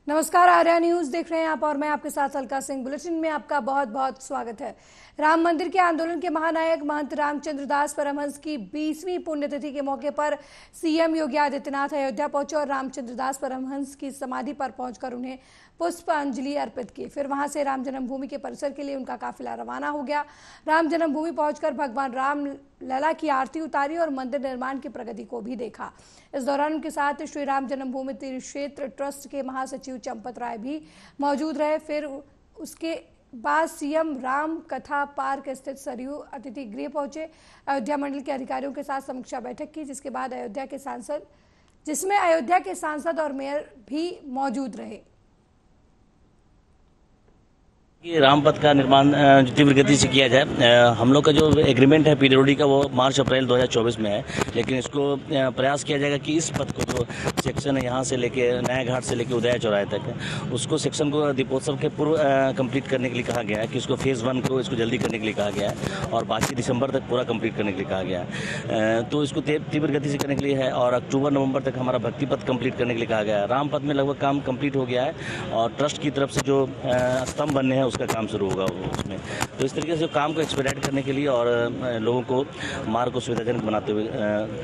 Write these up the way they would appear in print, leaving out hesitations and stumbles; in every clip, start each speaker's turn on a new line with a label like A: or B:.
A: नमस्कार, आर्या न्यूज देख रहे हैं आप और मैं आपके साथ अलका सिंह। बुलेटिन में आपका बहुत बहुत स्वागत है। राम मंदिर के आंदोलन के महानायक महंत रामचंद्र दास परमहंस की 20वीं पुण्यतिथि के मौके पर सीएम योगी आदित्यनाथ अयोध्या पहुंचे और रामचंद्र दास परमहंस की समाधि पर पहुंचकर उन्हें पुष्पांजलि अर्पित की। फिर वहां से राम जन्मभूमि के परिसर के लिए उनका काफिला रवाना हो गया। राम जन्मभूमि पहुंचकर भगवान राम लला की आरती उतारी और मंदिर निर्माण की प्रगति को भी देखा। इस दौरान उनके साथ श्री राम जन्मभूमि तीर्थ क्षेत्र ट्रस्ट के महासचिव चंपत राय भी मौजूद रहे। फिर उसके बाद सीएम राम कथा पार्क स्थित सरयू अतिथि गृह पहुंचे। अयोध्या मंडल के अधिकारियों के साथ समीक्षा बैठक की, जिसमें अयोध्या के सांसद और मेयर भी मौजूद रहे।
B: रामपथ का निर्माण तीव्र गति से किया जाए। हम लोग का जो एग्रीमेंट है पीडब्ल्यूडी का वो मार्च अप्रैल 2024 में है, लेकिन इसको प्रयास किया जाएगा कि इस पथ को जो सेक्शन है यहाँ से लेके नया घाट से लेके उदय चौराहे तक उसको सेक्शन को दीपोत्सव के पूर्व कंप्लीट करने के लिए कहा गया है कि उसको फेज़ 1 को इसको जल्दी करने के लिए कहा गया है और बाकी दिसंबर तक पूरा कंप्लीट करने के लिए कहा गया है। तो इसको तीव्र गति से करने के लिए है और अक्टूबर नवंबर तक हमारा भक्ति पथ कंप्लीट करने के लिए कहा गया है। रामपथ में लगभग काम कंप्लीट हो गया है और ट्रस्ट की तरफ से जो स्तंभ बनने हैं उसका काम शुरू होगा उसमें। तो इस तरीके से काम को एक्सपेडाइट करने के लिए और लोगों को मार्ग को सुविधाजनक बनाते हुए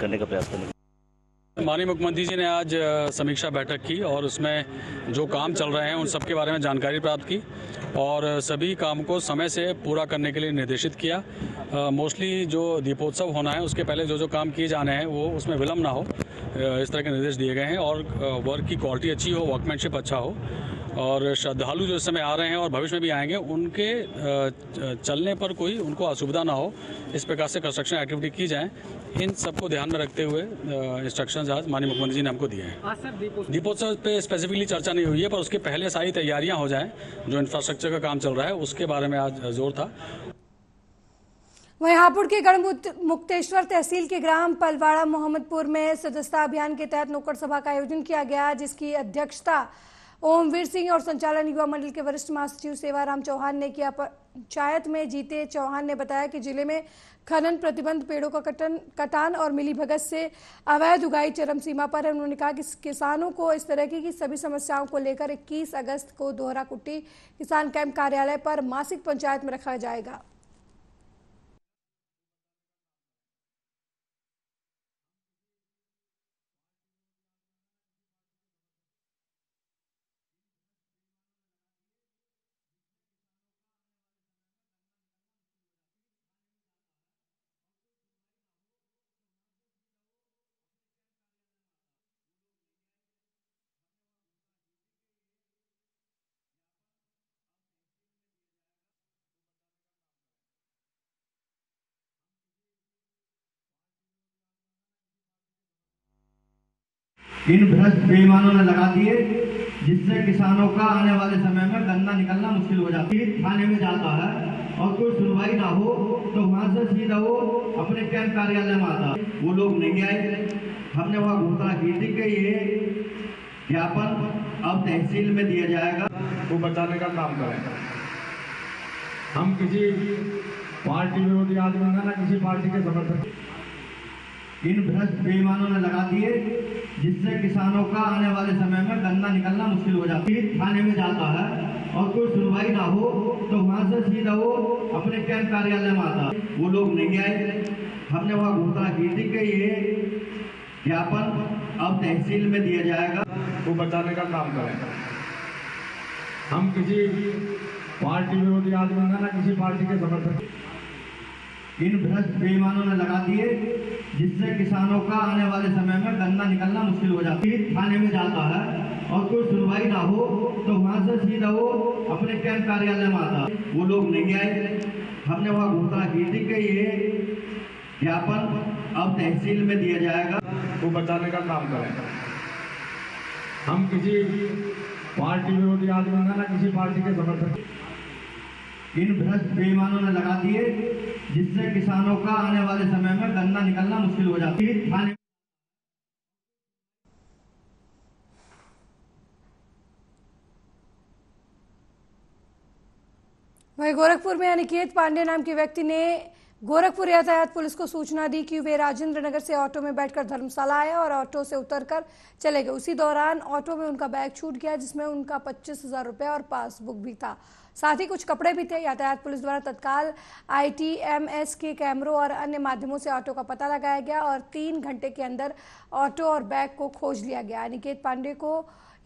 B: करने का प्रयास करने।
C: माननीय मुख्यमंत्री जी ने आज समीक्षा बैठक की और उसमें जो काम चल रहे हैं उन सब के बारे में जानकारी प्राप्त की और सभी काम को समय से पूरा करने के लिए निर्देशित किया। मोस्टली जो दीपोत्सव होना है उसके पहले जो काम किए जाने हैं वो उसमें विलम्ब ना हो, इस तरह के निर्देश दिए गए हैं और वर्क की क्वालिटी अच्छी हो, वर्कमैनशिप अच्छा हो और श्रद्धालु जो इस समय आ रहे हैं और भविष्य में भी आएंगे उनके चलने पर कोई उनको असुविधा ना हो, इस प्रकार से कंस्ट्रक्शन एक्टिविटी की जाए। इन सबको ध्यान में रखते हुए इंस्ट्रक्शंस आज माननीय मुख्यमंत्री जी ने हमको दिए हैं। दीपोत्सव पे स्पेसिफिकली चर्चा नहीं हुई है, पर उसके पहले सारी तैयारियां हो जाएं, जो इंफ्रास्ट्रक्चर का काम चल रहा है उसके बारे में आज जोर था।
A: वहीं हापुड़ के गढ़मुक्तेश्वर तहसील के ग्राम पलवाड़ा मोहम्मदपुर में सदस्यता अभियान के तहत नुक्कड़ सभा का आयोजन किया गया, जिसकी अध्यक्षता ओमवीर सिंह और संचालन युवा मंडल के वरिष्ठ महासचिव सेवाराम चौहान ने किया। पंचायत में जीते चौहान ने बताया कि जिले में खनन प्रतिबंध, पेड़ों का कटान और मिलीभगत से अवैध उगाई चरम सीमा पर है। उन्होंने कहा कि किसानों को इस तरह की सभी समस्याओं को लेकर 21 अगस्त को दोहरा कुट्टी किसान कैंप कार्यालय पर मासिक पंचायत में रखा जाएगा।
D: इन भ्रष्ट बेईमानों ने लगा दिए, जिससे किसानों का आने वाले समय में गन्ना निकलना मुश्किल हो जाती है। थाने में जाता है और कोई सुनवाई ना हो तो वहां से सीधा वो अपने कैंप कार्यालय में आता, वो लोग नहीं आए। हमने वहां घोषणा की थी कि ये ज्ञापन अब तहसील में दिया जाएगा,
E: वो बचाने का काम करें। हम किसी पार्टी विरोधी आदमी ना किसी पार्टी के समर्थक।
D: इन भ्रष्ट बेईमानों ने लगा दिए, जिससे किसानों का आने वाले समय में गन्ना निकलना मुश्किल हो जाती है। थाने में जाता है और कोई सुनवाई ना हो तो वहां से सीधा वो अपने कैंप कार्यालय में आता, वो लोग नहीं आए। हमने वहां घोषणा की थी कि ये ज्ञापन अब तहसील में दिया जाएगा,
E: वो बचाने का काम करें। हम किसी पार्टी विरोधी आदमी ना किसी पार्टी के समर्थक।
D: इन भ्रष्ट बेईमानों ने लगा दिए, जिससे किसानों का आने वाले समय में गन्ना निकलना मुश्किल हो जाती है। थाने में जाता है और कोई सुनवाई ना हो तो वहां से सीधा वो अपने कैंप कार्यालय में आता, वो लोग नहीं आए। हमने वहां घोषणा की थी कि ये ज्ञापन अब तहसील में दिया जाएगा,
E: वो बचाने का काम करें। हम किसी पार्टी विरोधी आदमी ना किसी पार्टी के समर्थक।
D: इन भ्रष्ट बेईमानों ने लगा दिए, जिससे किसानों का आने वाले समय में गन्ना निकलना मुश्किल हो जाती है। थाने
A: वहीं गोरखपुर में अनिकेत पांडे नाम के व्यक्ति ने गोरखपुर यातायात पुलिस को सूचना दी कि वे राजेंद्र नगर से ऑटो में बैठकर धर्मशाला आए और ऑटो से उतरकर चले गए। उसी दौरान ऑटो में उनका बैग छूट गया, जिसमें उनका 25,000 रुपये और पासबुक भी था, साथ ही कुछ कपड़े भी थे। यातायात पुलिस द्वारा तत्काल ITMS के कैमरों और अन्य माध्यमों से ऑटो का पता लगाया गया और 3 घंटे के अंदर ऑटो और बैग को खोज लिया गया। अनिकेत पांडे को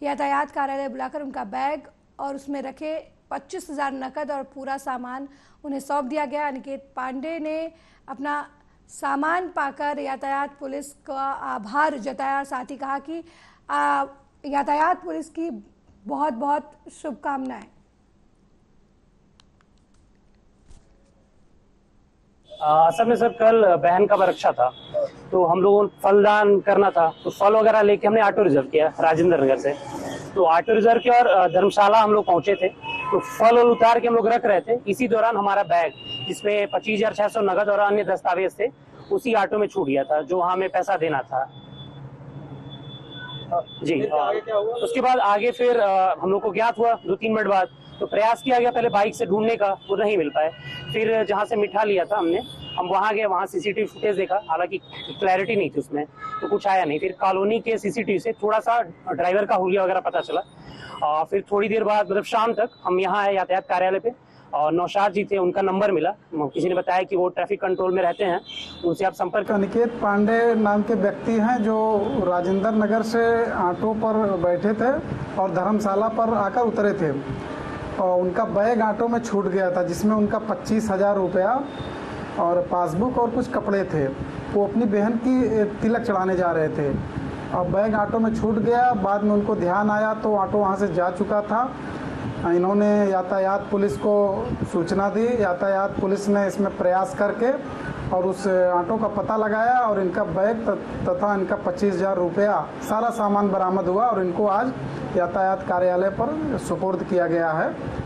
A: यातायात कार्यालय बुलाकर उनका बैग और उसमें रखे 25,000 नकद और पूरा सामान उन्हें सौंप दिया गया। अनिकेत पांडे ने अपना सामान पाकर यातायात पुलिस का आभार जताया, साथ ही कहा कि यातायात पुलिस की बहुत बहुत शुभकामनाएं।
F: असल में सर कल बहन का परीक्षा था, तो हम लोगों को फलदान करना था, तो फल वगैरह लेके हमने ऑटो रिजर्व किया राजेंद्र नगर से। तो ऑटो रिजर्व किया और धर्मशाला हम लोग पहुंचे थे, तो फल और उतार के हम लोग रख रहे थे। इसी दौरान हमारा बैग जिसमें 25,600 नगद और अन्य दस्तावेज थे उसी ऑटो में छूट गया था, जो हमें पैसा देना था जी। उसके बाद आगे फिर हम लोग को ज्ञात हुआ 2-3 मिनट बाद, तो प्रयास किया गया पहले बाइक से ढूंढने का, वो नहीं मिल पाए। फिर जहां से मिठा लिया था हम वहां गए, वहां CCTV फुटेज देखा, हालांकि क्लैरिटी नहीं थी उसमें, तो कुछ आया नहीं। फिर कॉलोनी के CCTV से थोड़ा सा ड्राइवर का हुलिया वगैरह पता चला। फिर थोड़ी देर बाद मतलब शाम तक हम यहाँ आए यातायात कार्यालय पे, और नौशाद जी थे, उनका नंबर मिला, किसी ने बताया कि वो ट्रैफिक कंट्रोल में रहते हैं, उनसे आप संपर्क।
G: अनिकेत पांडे नाम के व्यक्ति हैं जो राजेंद्र नगर से ऑटो पर बैठे थे और धर्मशाला पर आकर उतरे थे, और उनका बैग ऑटो में छूट गया था, जिसमें उनका 25,000 रुपया और पासबुक और कुछ कपड़े थे। वो अपनी बहन की तिलक चढ़ाने जा रहे थे और बैग ऑटो में छूट गया। बाद में उनको ध्यान आया तो ऑटो वहाँ से जा चुका था। इन्होंने यातायात पुलिस को सूचना दी, यातायात पुलिस ने इसमें प्रयास करके और उस ऑटो का पता लगाया और इनका बैग तथा इनका 25,000 रुपया सारा सामान बरामद हुआ और इनको आज यातायात कार्यालय पर सुपुर्द किया गया है।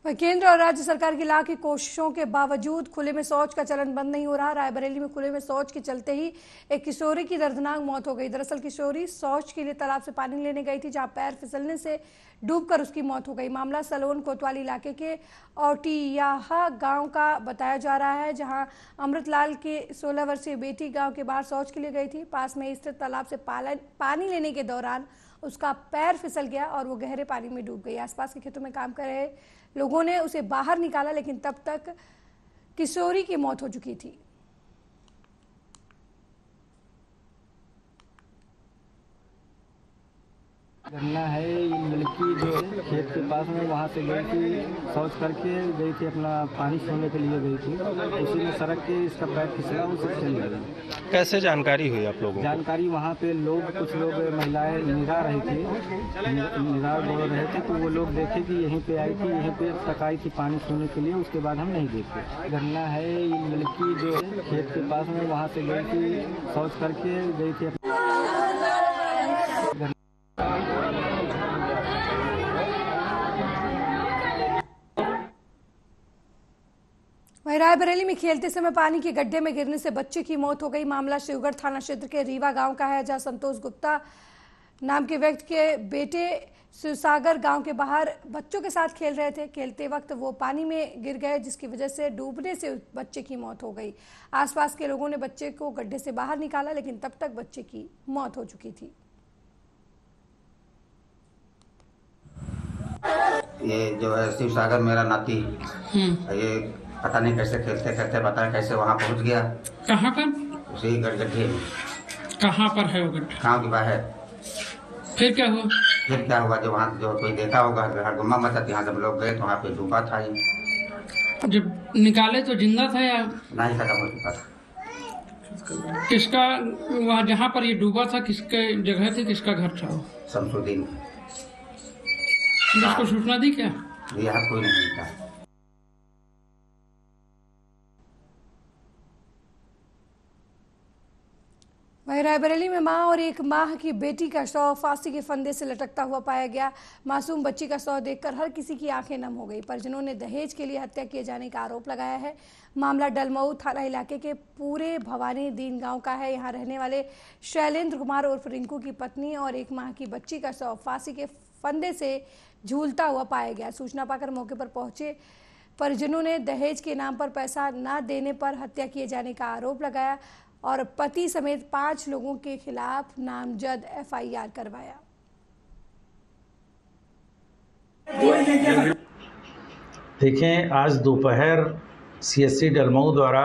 A: केंद्र और राज्य सरकार की लाख की कोशिशों के बावजूद खुले में शौच का चलन बंद नहीं हो रहा। रायबरेली में खुले में शौच के चलते ही एक किशोरी की दर्दनाक मौत हो गई। दरअसल किशोरी शौच के लिए तालाब से पानी लेने गई थी, जहां पैर फिसलने से डूबकर उसकी मौत हो गई। मामला सलोन कोतवाली इलाके के औटियाहा गांव का बताया जा रहा है, जहां अमृतलाल की 16 वर्षीय बेटी गांव के बाहर शौच के लिए गई थी। पास में स्थित तालाब से पानी लेने के दौरान उसका पैर फिसल गया और वो गहरे पानी में डूब गई। आसपास के खेतों में काम कर रहे लोगों ने उसे बाहर निकाला, लेकिन तब तक किशोरी की मौत हो चुकी थी।
H: घटना है, ये लड़की जो है खेत के पास में वहाँ से गई थी, शौच करके गई थी, अपना पानी छोड़ने के लिए गई थी। उसी में सड़क के इसका पैर फिसला, उसे चल गई।
I: कैसे जानकारी हुई आप लोगों को?
H: जानकारी वहाँ पे कुछ लोग महिलाएं निगाह रही थी, निगाह बोल रहे थे, तो वो लोग देखे कि यहीं पे आई थी, यहीं पे तक आई थी पानी छोड़ने के लिए। उसके बाद हम नहीं देखे। घटना है, ये लड़की जो है खेत के पास में वहाँ से गई थी, शौच करके गई थी।
A: वहीं रायबरेली में खेलते समय पानी के गड्ढे में गिरने से बच्चे की मौत हो गई। मामला शिवगढ़ थाना क्षेत्र के रीवा गांव का है, जहां संतोष गुप्ता नाम के व्यक्ति के बेटे शिवसागर गांव के बाहर बच्चों के साथ खेल रहे थे। खेलते वक्त वो पानी में गिर गए, जिसकी वजह से डूबने से बच्चे की मौत हो गई। आसपास के लोगों ने बच्चे को गड्ढे से बाहर निकाला, लेकिन तब तक बच्चे की मौत हो चुकी थी।
J: ये जो है शिवसागर मेरा नाती, ये पता नहीं कैसे खेलते खेलते पता नहीं कैसे वहाँ पहुँच गया।
K: कहाँ पर?
J: उसी गड्ढे में।
K: कहाँ पर है वो गड्ढा?
J: गाँव के बाहर।
K: फिर क्या हुआ?
J: फिर क्या हुआ, जो वहाँ जो कोई देखा होगा, हड़गुम्मा मचा, यहाँ जब लोग गए तो वहाँ पे डूबा था ये।
K: जब निकाले तो जिंदा था या
J: नहीं, खत्म हो चुका था।
K: किसका वहाँ जहाँ पर ये डूबा था किसके जगह थी, किसका घर था?
J: शमसुद्दीन।
K: उसको सूचना दी क्या?
J: यहाँ कोई नहीं था।
A: वहीं रायबरेली में मां और 1 माह की बेटी का शव फांसी के फंदे से लटकता हुआ पाया गया। मासूम बच्ची का शव देखकर हर किसी की आंखें नम हो गई। परिजनों ने दहेज के लिए हत्या किए जाने का आरोप लगाया है। मामला डलमऊ थाना इलाके के पूरे भवानी दीन गांव का है। यहां रहने वाले शैलेंद्र कुमार उर्फ रिंकू की पत्नी और 1 माह की बच्ची का शव फांसी के फंदे से झूलता हुआ पाया गया। सूचना पाकर मौके पर पहुंचे परिजनों ने दहेज के नाम पर पैसा न देने पर हत्या किए जाने का आरोप लगाया और पति समेत 5 लोगों के खिलाफ नामजद FIR करवाया।
I: देखें, आज दोपहर CSC डलमऊ द्वारा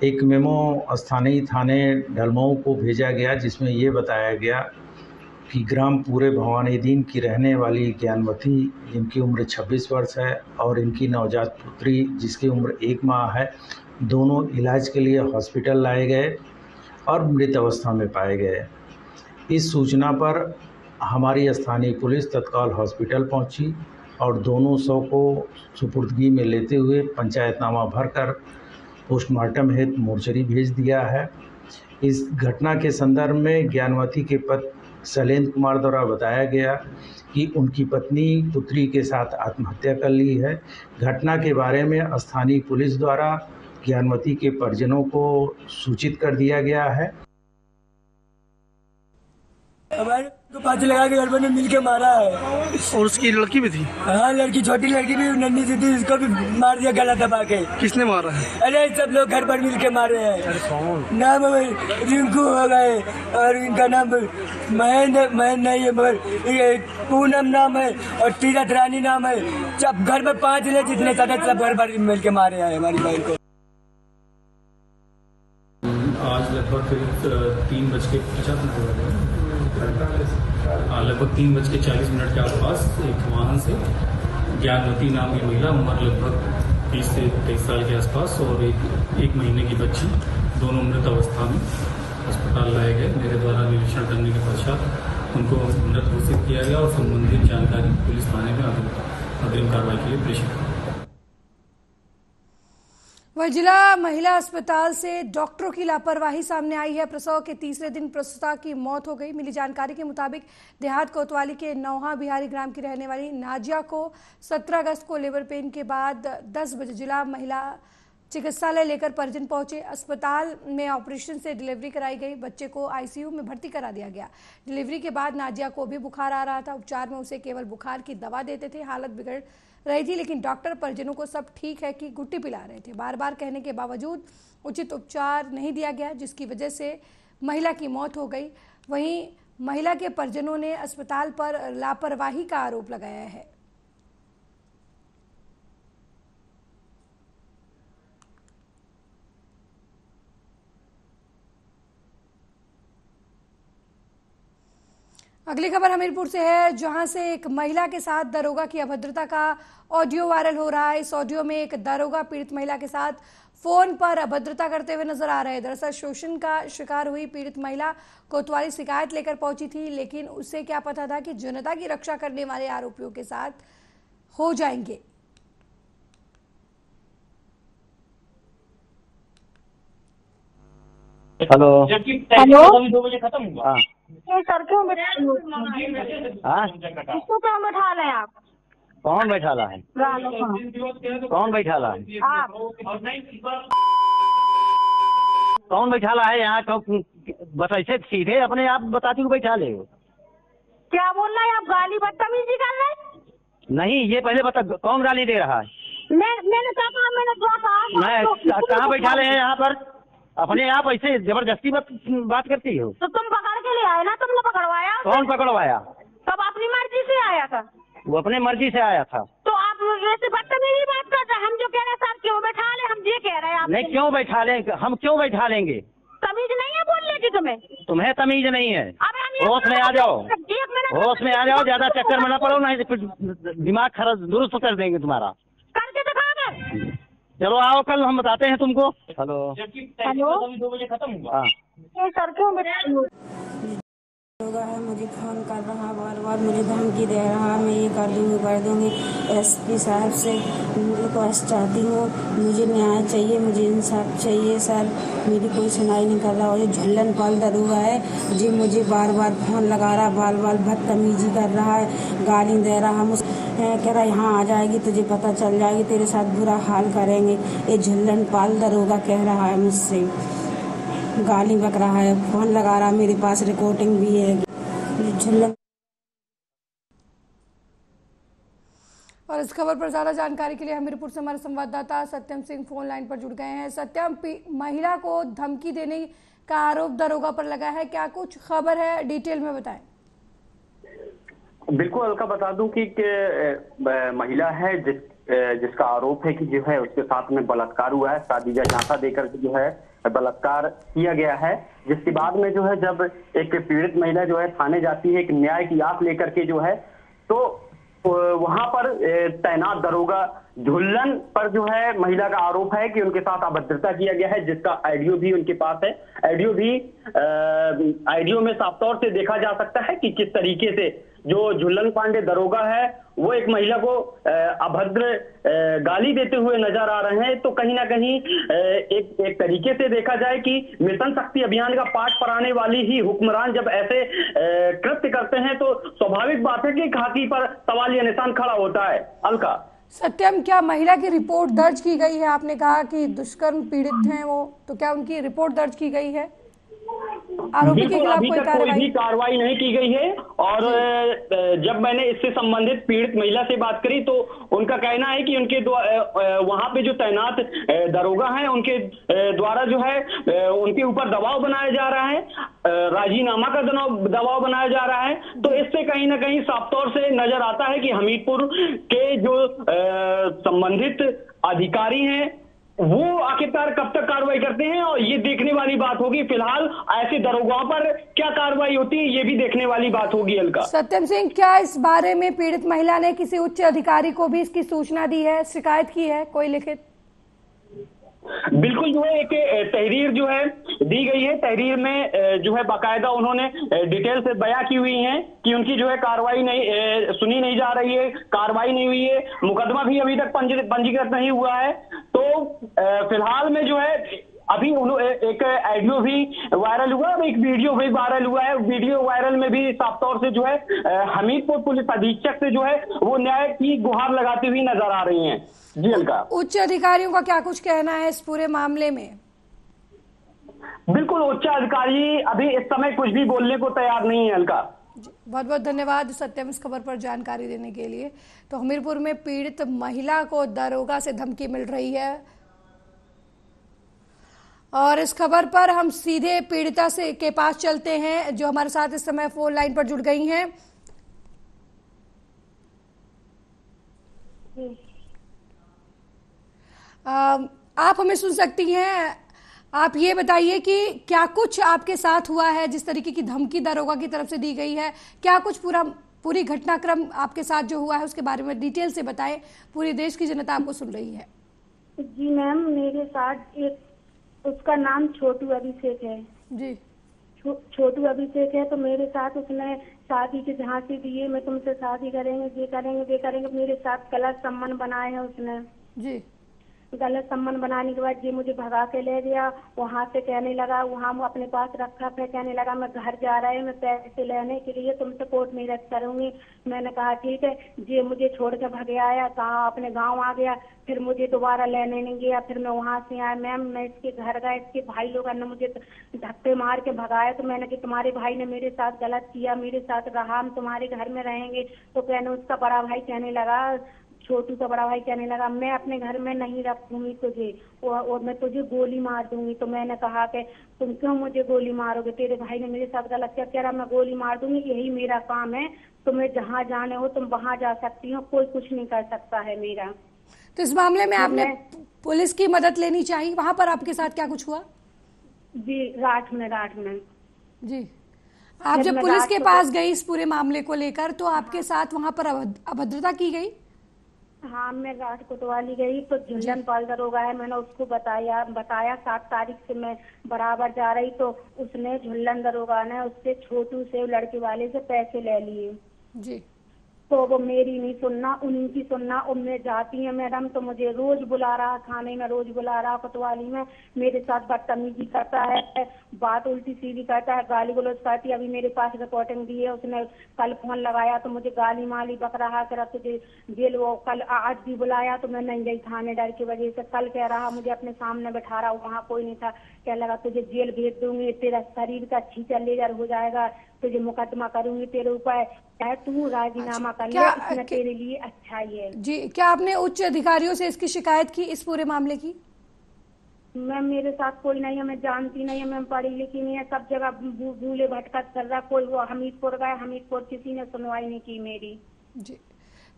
I: एक मेमो स्थानीय थाने डलमऊ को भेजा गया, जिसमें ये बताया गया कि ग्राम पूरे भवानीदीन की रहने वाली ज्ञानवती, जिनकी उम्र 26 वर्ष है, और इनकी नवजात पुत्री जिसकी उम्र 1 माह है, दोनों इलाज के लिए हॉस्पिटल लाए गए और मृत अवस्था में पाए गए। इस सूचना पर हमारी स्थानीय पुलिस तत्काल हॉस्पिटल पहुंची और दोनों शव को सुपुर्दगी में लेते हुए पंचायतनामा भरकर पोस्टमार्टम हेतु मोर्चरी भेज दिया है। इस घटना के संदर्भ में ज्ञानवती के पति शैलेंद्र कुमार द्वारा बताया गया कि उनकी पत्नी पुत्री के साथ आत्महत्या कर ली है। घटना के बारे में स्थानीय पुलिस द्वारा ज्ञानवती के परिजनों को सूचित कर दिया गया है।
L: हमारे को फांसी लगा के गड़बड़ में मिल के मारा है।
M: और उसकी लड़की भी थी?
L: हाँ, लड़की, छोटी लड़की भी नन्ही सी थी, उसको भी मार दिया गला दबा के।
M: किसने मारा है?
L: अरे सब लोग घर पर मिल के मारे हैं। नाम रिंकू हो गए और इनका नाम महेंद्र नहीं है, मगर पूनम नाम है और तीरथ रानी नाम है। सब घर में 5 ले जितने सदस्य सब घर पर मिल के मारे हैं हमारी बहन को।
N: आज लगभग 3:40 के आसपास एक वाहन से ज्ञानवती नाम की महिला, उम्र लगभग 30 से 23 साल के आसपास, और एक महीने की बच्ची, दोनों मृत अवस्था में अस्पताल लाए गए। मेरे द्वारा निरीक्षण करने के पश्चात उनको मृत घोषित किया गया और संबंधित जानकारी पुलिस थाने में अग्रिम कार्रवाई के लिए प्रेषित की।
A: वह जिला महिला अस्पताल से डॉक्टरों की लापरवाही सामने आई है। प्रसव के तीसरे दिन प्रसूता की मौत हो गई। मिली जानकारी के मुताबिक देहात कोतवाली के नौहा बिहारी ग्राम की रहने वाली नाजिया को 17 अगस्त को लेबर पेन के बाद 10 बजे जिला महिला चिकित्सालय लेकर परिजन पहुंचे। अस्पताल में ऑपरेशन से डिलीवरी कराई गई। बच्चे को ICU में भर्ती करा दिया गया। डिलीवरी के बाद नाजिया को भी बुखार आ रहा था। उपचार में उसे केवल बुखार की दवा देते थे। हालत बिगड़ रही थी, लेकिन डॉक्टर परिजनों को सब ठीक है कि गुट्टी पिला रहे थे। बार बार कहने के बावजूद उचित उपचार नहीं दिया गया, जिसकी वजह से महिला की मौत हो गई। वहीं महिला के परिजनों ने अस्पताल पर लापरवाही का आरोप लगाया है। अगली खबर हमीरपुर से है, जहां से एक महिला के साथ दरोगा की अभद्रता का ऑडियो वायरल हो रहा है। इस ऑडियो में एक दरोगा पीड़ित महिला के साथ फोन पर अभद्रता करते हुए नजर आ रहे हैं। दरअसल शोषण का शिकार हुई पीड़ित महिला कोतवाली शिकायत लेकर पहुंची थी, लेकिन उसे क्या पता था कि जनता की रक्षा करने वाले आरोपियों के साथ हो जाएंगे।
B: हेलो
O: हेलो,
B: 2 बजे खत्म हुआ।
O: सर क्यों बैठा है आप?
B: कौन बैठाला है? कौन बैठाला है?
O: आप।
B: कौन बैठाला है यहाँ? बस ऐसे सीधे अपने आप बताती हूँ बैठा ले।
O: क्या बोल रहे हैं आप? गाली बदतमीजी कर रहे हैं?
B: नहीं, ये पहले बता, कौन गाली दे रहा है?
O: मैंने कहा,
B: मैं कहाँ बैठा ले हैं यहाँ पर? अपने आप ऐसे जबरदस्ती बात करती हो?
O: तो तुम पकड़ के ले आए ना, तुमने पकड़वाया?
B: कौन पकड़वाया?
O: तब अपनी मर्जी से आया था।
B: वो अपने मर्जी से आया था।
O: तो आप ऐसे बदतमीजी बात कर रहे हैं। हम जो कह रहे हैं सर क्यों बैठा ले, हम ये कह रहे हैं।
B: नहीं, क्यों बैठा लेंगे? हम क्यों बैठा लेंगे?
O: तमीज नहीं है बोलने की तुम्हें?
B: तुम्हें तमीज नहीं है? होश में आ जाओ, होश में आ जाओ, ज्यादा चक्कर में न पड़ो, नहीं तो फिर दिमाग खराब दुरुस्त कर देंगे तुम्हारा।
O: करके दिखाओगे?
B: चलो आओ, कल हम बताते हैं तुमको। हेलो
O: हेलो,
B: 2 बजे खत्म हुआ।
O: सर क्यों बैठा
P: है? मुझे फोन कर रहा, बार बार मुझे धमकी दे रहा, मैं ये कर दूंगी। SP साहब से रिक्वेस्ट चाहती हूँ, मुझे न्याय चाहिए, मुझे इंसाफ चाहिए सर। मेरी कोई सुनाई नहीं कर रहा। और ये झुल्लन पाल दरोगा है जी, मुझे बार बार फोन लगा रहा, बार बार बदतमीजी कर रहा है, गाली दे रहा, मुझे कह रहा यहाँ आ जाएगी तुझे पता चल जाएगी, तेरे साथ बुरा हाल करेंगे। ये झुल्लन पाल दरोगा कह रहा है मुझसे, गाली बक रहा है, फोन लगा रहा, मेरे पास रिकॉर्डिंग भी है। झुल्लन
A: और इस खबर पर ज्यादा जानकारी के लिए हमीरपुर से हमारे संवाददाता सत्यम सिंह फोन लाइन पर जुड़ गए हैं। सत्यम, महिला को धमकी देने का आरोप दरोगा पर लगा है, क्या कुछ खबर है, डिटेल में बताएं।
Q: बिल्कुल अलका, बता दूं कि महिला है जिसका आरोप है कि जो है उसके साथ में बलात्कार हुआ है, शादी का झांसा देकर के जो है बलात्कार किया गया है। जिसके बाद में जो है जब एक पीड़ित महिला जो है थाने जाती है एक न्याय की आस लेकर के जो है, तो वहां पर तैनात दरोगा झुल्लन पर जो है महिला का आरोप है कि उनके साथ अभद्रता किया गया है, जिसका ऑडियो भी उनके पास है। ऑडियो में साफ तौर से देखा जा सकता है कि किस तरीके से जो झुल्लन पांडे दरोगा है वो एक महिला को अभद्र गाली देते हुए नजर आ रहे हैं। तो कहीं ना कहीं एक तरीके से देखा जाए कि मिशन शक्ति अभियान का पाठ पढ़ाने वाली ही हुक्मरान जब ऐसे कृत्य करते हैं तो स्वाभाविक बात है कि खाकी पर सवालिया निशान खड़ा होता है। अलका।
A: सत्यम, क्या महिला की रिपोर्ट दर्ज की गई है? आपने कहा कि दुष्कर्म पीड़ित हैं वो, तो क्या उनकी रिपोर्ट दर्ज की गई है? आरोपी के खिलाफ कोई भी
Q: कार्रवाई नहीं की गई है। और जब मैंने इससे संबंधित पीड़ित महिला से बात करी तो उनका कहना है कि उनके वहां पे जो तैनात दरोगा हैं उनके द्वारा जो है उनके ऊपर दबाव बनाया जा रहा है, राजीनामा का दबाव बनाया जा रहा है। तो इससे कहीं ना कहीं साफ तौर से नजर आता है कि हमीरपुर के जो संबंधित अधिकारी हैं वो आखिरकार कब तक कार्रवाई करते हैं, और ये देखने वाली बात होगी। फिलहाल ऐसे दरोगाओं पर क्या कार्रवाई होती है ये भी देखने वाली बात होगी। अलका। सत्यम सिंह, क्या इस बारे में पीड़ित महिला ने किसी उच्च अधिकारी को भी इसकी सूचना दी है, शिकायत की है, कोई लिखित? बिल्कुल, जो है एक तहरीर जो है दी गई है। तहरीर में जो है बाकायदा उन्होंने डिटेल से बयां की हुई है कि उनकी जो है कार्रवाई नहीं सुनी नहीं जा रही है, कार्रवाई नहीं हुई है, मुकदमा भी अभी तक पंजीकृत नहीं हुआ है। तो फिलहाल में जो है अभी एक ऑडियो भी वायरल हुआ, एक वीडियो भी वायरल हुआ है। वीडियो वायरल में भी साफ तौर से जो है हमीरपुर पुलिस अधीक्षक से जो है वो न्याय की गुहार लगाती हुई नजर आ रही हैं। जी अलका। उच्च अधिकारियों का क्या कुछ कहना है इस पूरे मामले में? बिल्कुल, उच्च अधिकारी अभी इस समय कुछ भी बोलने को तैयार नहीं है। अलका। बहुत बहुत धन्यवाद सत्यम इस खबर पर जानकारी देने के लिए। तो हमीरपुर में पीड़ित महिला को दरोगा से धमकी मिल रही है, और इस खबर पर हम सीधे पीड़िता से के पास चलते हैं जो हमारे साथ इस समय फोन लाइन पर जुड़ गई हैं। आप हमें सुन सकती हैं? आप ये बताइए कि क्या कुछ आपके साथ हुआ है, जिस तरीके की धमकी दरोगा की तरफ से दी गई है, क्या कुछ पूरी घटनाक्रम आपके साथ जो हुआ है उसके बारे में डिटेल से बताएं, पूरे देश की जनता आपको सुन रही है।
P: जी मैम, मेरे साथ एक, उसका नाम छोटू अभिषेक है जी। छोटू अभिषेक है। तो मेरे साथ उसने शादी के झांसे दिए, मैं तुमसे शादी करेंगे, ये करेंगे, ये करेंगे। मेरे साथ गलत संबंध बनाए हैं उसने जी। गलत संबंध बनाने के बाद ये मुझे भगा के ले गया। वहाँ से कहने लगा, वहाँ वो अपने पास रखा, फिर कहने लगा मैं घर जा रहा है, मैं पैसे लेने के लिए तुमसे कोर्ट में रख करूंगी। मैंने कहा ठीक है। ये मुझे छोड़ के भगे आया, कहा अपने गांव आ गया, फिर मुझे दोबारा लेने नहीं गया। फिर मैं वहाँ से आया मैम, मैं इसके घर गया, इसके भाई लोगों ने मुझे धक्के मार के भगाया। तो मैंने कि तुम्हारे भाई ने मेरे साथ गलत किया, मेरे साथ रहा, हम तुम्हारे घर में रहेंगे। तो कहने उसका बड़ा भाई कहने लगा, छोटू का बड़ा भाई कहने लगा मैं अपने घर में नहीं रखूंगी तुझे, और मैं तुझे गोली मार दूंगी। तो मैंने कहा कि तुम क्यों मुझे गोली मारोगे, तेरे भाई ने मेरे साथ गलत किया। कह रहा मैं गोली मार दूंगी, यही मेरा काम है, तुम्हें जहाँ जाने हो तुम वहाँ जा सकती हो, कोई कुछ नहीं कर सकता है मेरा। तो इस मामले में आपने पुलिस की मदद लेनी चाहिए। वहाँ पर आपके साथ क्या कुछ हुआ? जी राठ में जी। आप जब पुलिस के पास गई इस पूरे मामले को लेकर, तो आपके साथ वहाँ पर अभद्रता की गई? हाँ, मैं रात कोतवाली गई तो झुल्लन पाल दरोगा है, मैंने उसको बताया 7 तारीख से मैं बराबर जा रही। तो उसने झुल्लन दरोगा ने उससे छोटू से लड़के वाले से पैसे ले लिए जी। तो वो मेरी नहीं सुनना, उन्हीं की सुनना। और मैं जाती है मैडम तो मुझे रोज बुला रहा, थाने में रोज बुला रहा, कोतवाली में मेरे साथ बदतमीजी करता है, बात उल्टी सीधी करता है, गाली गलौज करती है। अभी मेरे पास रिपोर्टिंग दी है, उसने कल फोन लगाया तो मुझे गाली माली बक रहा, तेरा तुझे जेल, वो कल आज भी बुलाया तो मैं नहीं गई थाने डर की वजह से। कल कह रहा मुझे अपने सामने बैठा रहा, वहाँ कोई नहीं था,
O: क्या लगा तुझे जेल भेज दूंगी, तेरा शरीर का छींचा लेजर हो जाएगा, तुझे मुकदमा करूंगी तेरे ऊपर, चाहे तू राजीनामा कर ले, इसमें तेरे लिए अच्छा ही है।
A: जी, क्या आपने उच्च अधिकारियों से इसकी शिकायत की इस पूरे मामले की?
O: मैम मेरे साथ कोई नहीं है, मैं जानती नहीं है, मैं पढ़ी लिखी नहीं है, सब जगह भूले भटकत कर रहा, कोई वो हमीरपुर गए, हमीरपुर किसी ने सुनवाई नहीं की मेरी।
A: जी,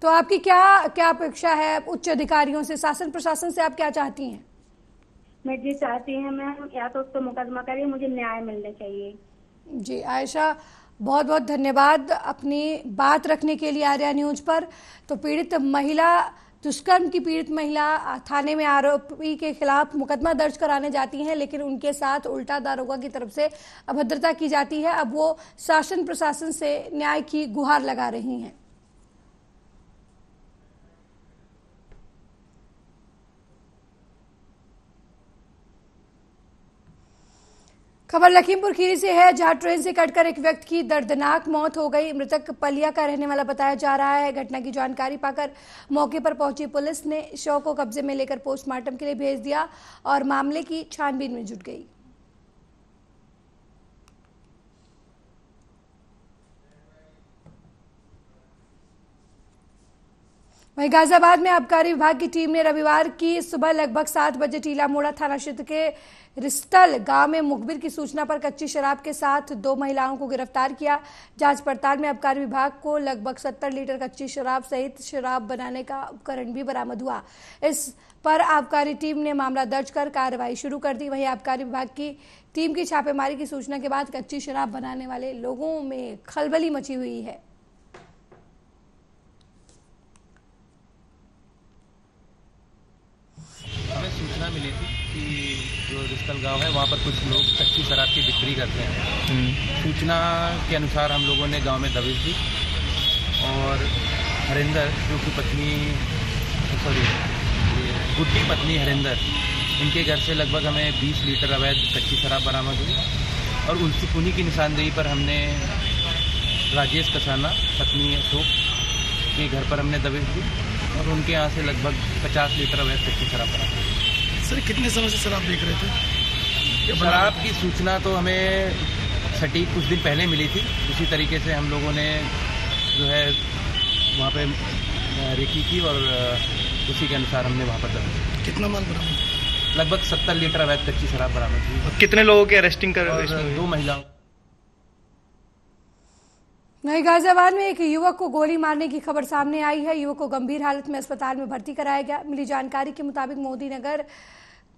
A: तो आपकी क्या क्या अपेक्षा है उच्च अधिकारियों से, शासन प्रशासन से आप क्या चाहती हैं?
O: मैं ये चाहती हूँ मैम, या तो उसको मुकदमा करिए, मुझे न्याय मिलना चाहिए।
A: जी आयशा, बहुत बहुत धन्यवाद अपनी बात रखने के लिए आर्या न्यूज पर। तो पीड़ित महिला, दुष्कर्म की पीड़ित महिला थाने में आरोपी के खिलाफ मुकदमा दर्ज कराने जाती हैं, लेकिन उनके साथ उल्टा दारोगा की तरफ से अभद्रता की जाती है। अब वो शासन प्रशासन से न्याय की गुहार लगा रही हैं। खबर लखीमपुर खीरी से है, जहां ट्रेन से कटकर एक व्यक्ति की दर्दनाक मौत हो गई। मृतक पलिया का रहने वाला बताया जा रहा है। घटना की जानकारी पाकर मौके पर पहुंची पुलिस ने शव को कब्जे में लेकर पोस्टमार्टम के लिए भेज दिया और मामले की छानबीन में जुट गई। वहीं गाजियाबाद में आबकारी विभाग की टीम ने रविवार की सुबह लगभग 7 बजे टीला मोड़ा थाना क्षेत्र के रिस्टल गांव में मुखबिर की सूचना पर कच्ची शराब के साथ 2 महिलाओं को गिरफ्तार किया। जांच पड़ताल में आबकारी विभाग को लगभग 70 लीटर कच्ची शराब सहित शराब बनाने का उपकरण भी बरामद हुआ। इस पर आबकारी टीम ने मामला दर्ज कर कार्रवाई शुरू कर दी। वहीं आबकारी विभाग की टीम की छापेमारी की सूचना के बाद कच्ची शराब बनाने वाले लोगों में खलबली मची हुई है।
R: हमें सूचना मिली थी कि जो रिस्टल गांव है वहाँ पर कुछ लोग कच्ची शराब की बिक्री करते हैं। सूचना के अनुसार हम लोगों ने गांव में दबिश दी और हरिंदर जो कि गुड्डी पत्नी हरिंदर, इनके घर से लगभग हमें 20 लीटर अवैध कच्ची शराब बरामद हुई और उन्हीं की निशानदेही पर हमने राजेश कसाना पत्नी अशोक के घर पर हमने दबिश दी और उनके यहाँ से लगभग 50 लीटर अवैध कच्ची शराब बरामद हुई।
M: सर कितने समय से शराब बेच रहे थे?
R: शराब की सूचना तो हमें सटीक कुछ दिन पहले मिली थी। उसी तरीके से हम लोगों ने जो है वहाँ पे रेकी की और उसी के अनुसार हमने वहाँ पर दबिश।
M: कितना माल बरामद?
R: लगभग 70 लीटर अवैध कच्ची शराब बरामद हुई।
M: कितने लोगों की अरेस्टिंग कर रहे हैं?
R: 2 महिलाओं।
A: वहीं गाजियाबाद में एक युवक को गोली मारने की खबर सामने आई है। युवक को गंभीर हालत में अस्पताल में भर्ती कराया गया। मिली जानकारी के मुताबिक मोदी नगर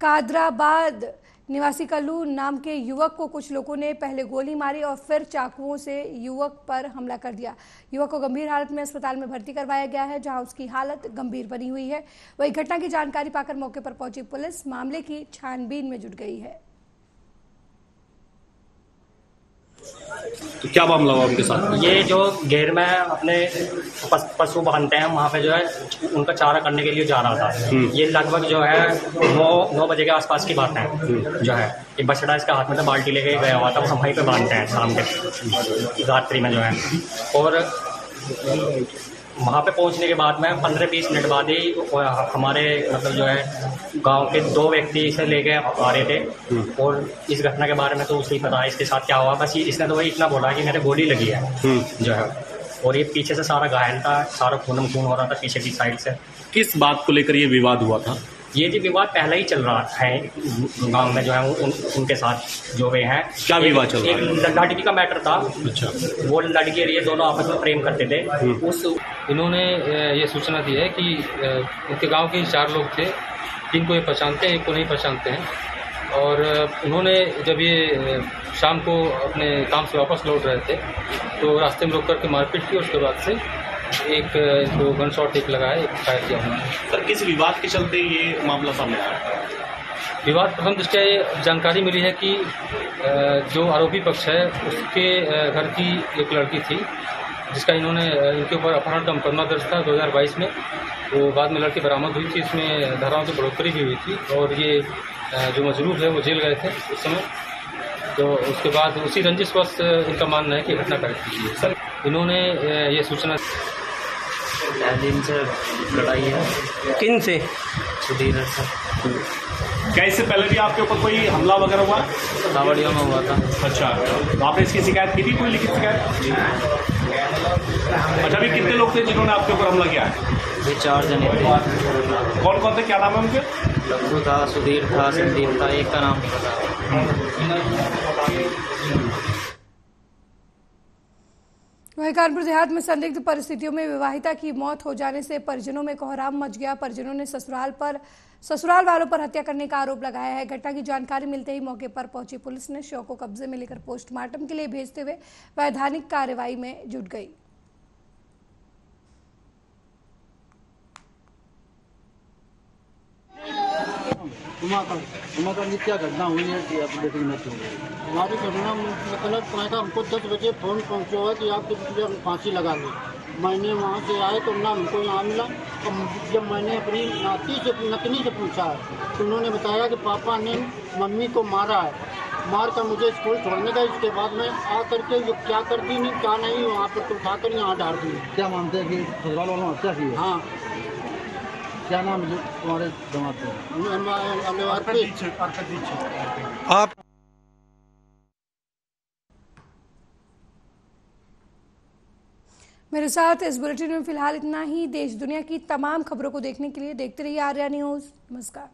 A: कादराबाद निवासी कल्लू नाम के युवक को कुछ लोगों ने पहले गोली मारी और फिर चाकुओं से युवक पर हमला कर दिया। युवक को गंभीर हालत में अस्पताल में भर्ती करवाया गया है, जहां उसकी हालत गंभीर बनी हुई है। वहीं घटना की जानकारी पाकर मौके पर पहुंची पुलिस मामले की छानबीन में जुट गई है।
S: तो क्या मामला हुआ उनके साथ?
T: ये जो घेर में अपने पशु बांधते हैं वहाँ पे जो है उनका चारा करने के लिए जा रहा था। ये लगभग जो है 9 बजे के आसपास की बात है। जो है एक बछड़ा इसके हाथ में से बाल्टी लेके गया हुआ था, वो हम वहीं पे बांधते हैं शाम के रात्रि में जो है। और वहाँ पे पहुँचने के बाद में 15-20 मिनट बाद ही हमारे मतलब जो है गांव के 2 व्यक्ति इसे लेके आ रहे थे और इस घटना के बारे में तो उसे ही पता है इसके साथ क्या हुआ। बस इसने तो वही इतना बोला कि मेरे गोली लगी है जो है। और ये पीछे से सारा घायल था, सारा खून हो रहा था पीछे की साइड से।
S: किस बात को लेकर ये विवाद हुआ था?
T: ये जो विवाद पहले ही चल रहा है गांव में जो है उनके साथ जो वे हैं।
S: क्या विवाद चल रहा है?
T: एक लड़की का मैटर था।
S: अच्छा।
T: वो लड़की और ये दोनों आपस में प्रेम करते थे।
U: इन्होंने ये सूचना दी है कि उनके गांव के 4 लोग थे, 3 को ये पहचानते हैं, 1 को नहीं पहचानते हैं। और उन्होंने जब ये शाम को अपने काम से वापस लौट रहे थे तो रास्ते में रोक करके मारपीट की। उसके बाद से एक जो गन शॉट एक लगाया, एक फायर किया उन्होंने।
S: सर किस विवाद के चलते ये मामला सामने आया?
U: विवाद प्रथम दृष्टया ये जानकारी मिली है कि जो आरोपी पक्ष है उसके घर की एक लड़की थी जिसका इन्होंने इनके ऊपर अपहरण का मुकदमा दर्ज था 2022 में। वो बाद में लड़की बरामद हुई थी, इसमें धाराओं की बढ़ोतरी भी हुई थी और ये जो मजलूम है वो जेल गए थे उस समय। तो उसके बाद उसी रंजिशवश इनका मानना है कि घटना की है। सर इन्होंने ये सूचना
T: दिन से लड़ाई है।
U: किन से?
T: सुधीर सर।
S: क्या इससे पहले भी आपके ऊपर कोई हमला वगैरह हुआ?
U: सावड़िया में हुआ था।
S: अच्छा, तो आपने इसकी शिकायत की थी, कोई लिखित शिकायत? अच्छा, अभी कितने लोग थे जिन्होंने आपके ऊपर हमला किया है?
U: ये 4 जने थे।
S: कौन कौन थे, क्या नाम है उनके?
U: लड्डू था, सुधीर था, संदीप था, एक का नाम नहीं पता।
A: वहीं कानपुर देहात में संदिग्ध परिस्थितियों में विवाहिता की मौत हो जाने से परिजनों में कोहराम मच गया। परिजनों ने ससुराल वालों पर हत्या करने का आरोप लगाया है। घटना की जानकारी मिलते ही मौके पर पहुंची पुलिस ने शव को कब्जे में लेकर पोस्टमार्टम के लिए भेजते हुए वैधानिक कार्रवाई में जुट गई।
C: उमाकर जी, क्या घटना हुई है कि आप देखना चाहिए? हमारी घटना मतलब हमको 10 बजे फ़ोन पहुंचा है कि आपके पिछले फांसी लगा ली। मैंने वहाँ से आए तो ना हमको यहाँ मिला। और जब मैंने अपनी नतनी से पूछा है तो उन्होंने बताया कि पापा ने मम्मी को मारा है, मार कर मुझे स्कूल छोड़ने का। इसके बाद में आ करके जो क्या करती नहीं क्या नहीं, वहाँ पर तो उठा कर यहाँ डाल दी। क्या मानते हैं कि ससुराल वालों ने हत्या की? हाँ। क्या नाम है तुम्हारे दामाद का?
S: आप
A: मेरे साथ इस बुलेटिन में फिलहाल इतना ही। देश दुनिया की तमाम खबरों को देखने के लिए देखते रहिए आर्या न्यूज़। नमस्कार।